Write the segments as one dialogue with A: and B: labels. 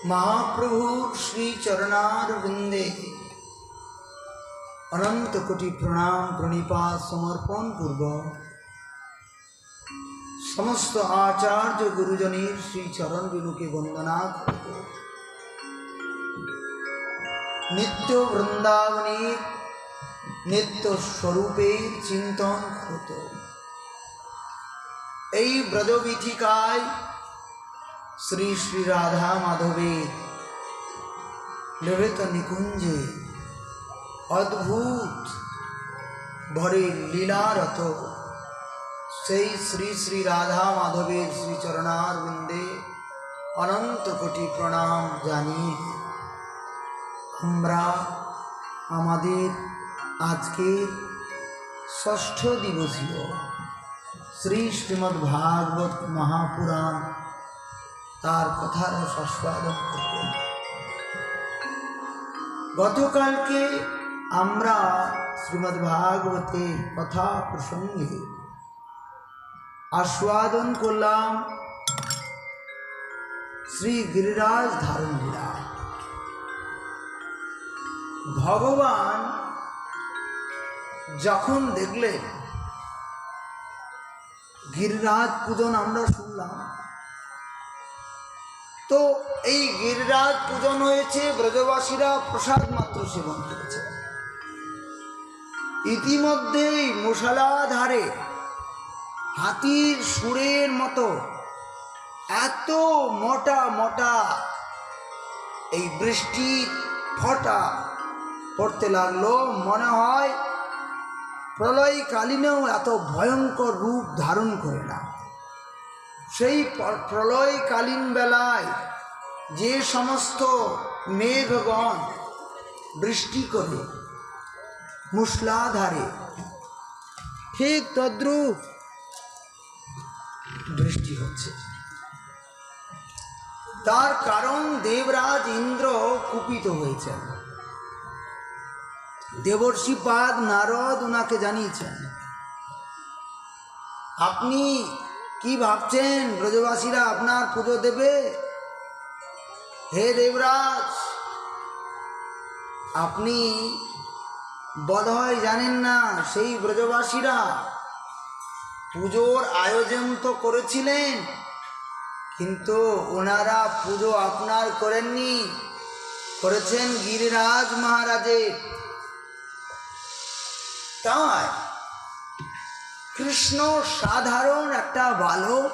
A: महाप्रभु श्री चरणारविंदे अनंत कोटि प्रणाम प्रणिपात समर्पण पूर्वक समस्त आचार्य गुरुजनेर श्री चरण बिन्दुके वंदना करब। नित्य वृंदावनेर नित्य स्वरूपेर चिंतन करत এই ব্রজবীথিকায় শ্রী শ্রী রাধা মাধবের ললিত নিকুঞ্জে অদ্ভুত ভরে লীলারত সেই শ্রী শ্রী রাধা মাধবের শ্রী চরণারবিন্দে অনন্ত কোটি প্রণাম জানিয়ে আমরা আমাদের আজকের ষষ্ঠ দিবসীয় श्री श्रीमद् भागवत महापुराण तार कथार आस्वादन करब। गतकाल के आम्रा श्रीमद् भागवते कथा प्रसंगे आस्वादन करलाम श्री गिरिराज धारण लीला। भगवान जखन देखले गिरिराज पूजन आम्रा शुनलाम, तो এই गिरिराज पूजन হয়েছে ব্রজবাসীরা প্রসাদ মাত্র সেবন করেছে। ইতিমধ্যেই মুষলধারে হাতির সুরের মতো এত মোটা মোটা এই বৃষ্টি ফোঁটা পড়তে লাগলো, মনে হয় প্রলয়কালীনেও এত ভয়ঙ্কর রূপ ধারণ করে না। সেই প্রলয়কালীন বেলায় যে সমস্ত মেঘগণ বৃষ্টি করে মুষলধারে, ঠিক তদ্রূপ বৃষ্টি হচ্ছে। তার কারণ দেবরাজ ইন্দ্র কুপিত হয়েছেন। দেবর্ষিপাদ নারদ ওনাকে জানিয়েছেন, আপনি কি ভাবছেন ব্রজবাসীরা আপনার পুজো দেবে? হে দেবরাজ, আপনি বোধহয় জানেন না সেই ব্রজবাসীরা পুজোর আয়োজন তো করেছিলেন, কিন্তু ওনারা পুজো আপনার করেননি, করেছেন গিরিরাজ মহারাজের। তাই কৃষ্ণ সাধারণ একটা বালক,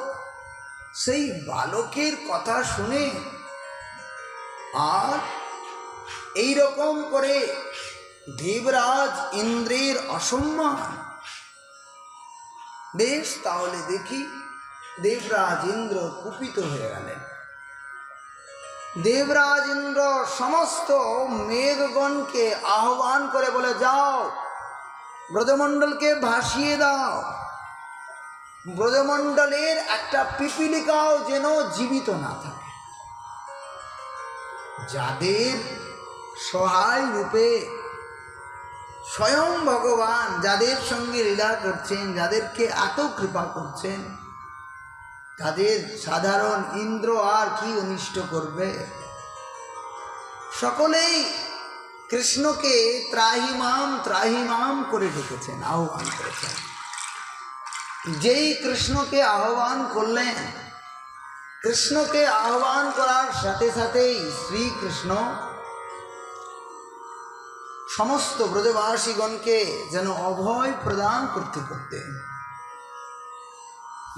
A: সেই বালকের কথা শুনে আর এই রকম করে দেবরাজ ইন্দ্রের অসম্মান। বেশ, তাহলে দেখি। দেবরাজ ইন্দ্র কুপিত হয়ে গেলেন। দেবরাজ ইন্দ্র সমস্ত মেঘগণকে আহ্বান করে বলে, যাও ব্রজমণ্ডলকে ভাসিয়ে দাও, ব্রজমণ্ডলের একটা পিপিলিকাও যেন জীবিত না থাকে। যাদের সহায় রূপে স্বয়ং ভগবান যাদের সঙ্গে লীলা করছেন, যাদেরকে এত কৃপা করছেন, তাদের সাধারণ ইন্দ্র আর কি অনিষ্ট করবে? সকলেই কৃষ্ণকে ত্রাহিমাম ত্রাহিমাম করে ডেকেছেন, আহ্বান করেছেন। যেই কৃষ্ণকে আহ্বান করলেন, কৃষ্ণকে আহ্বান করার সাথে সাথেই শ্রীকৃষ্ণ সমস্ত ব্রজবাসীগণকে যেন অভয় প্রদান করতে করতে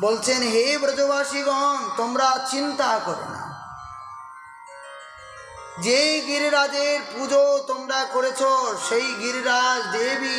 A: বলছেন, হে ব্রজবাসীগণ, তোমরা চিন্তা করো না। যে গিরিরাজের পুজো তোমরা করেছ, সেই গিরিরাজ দেবী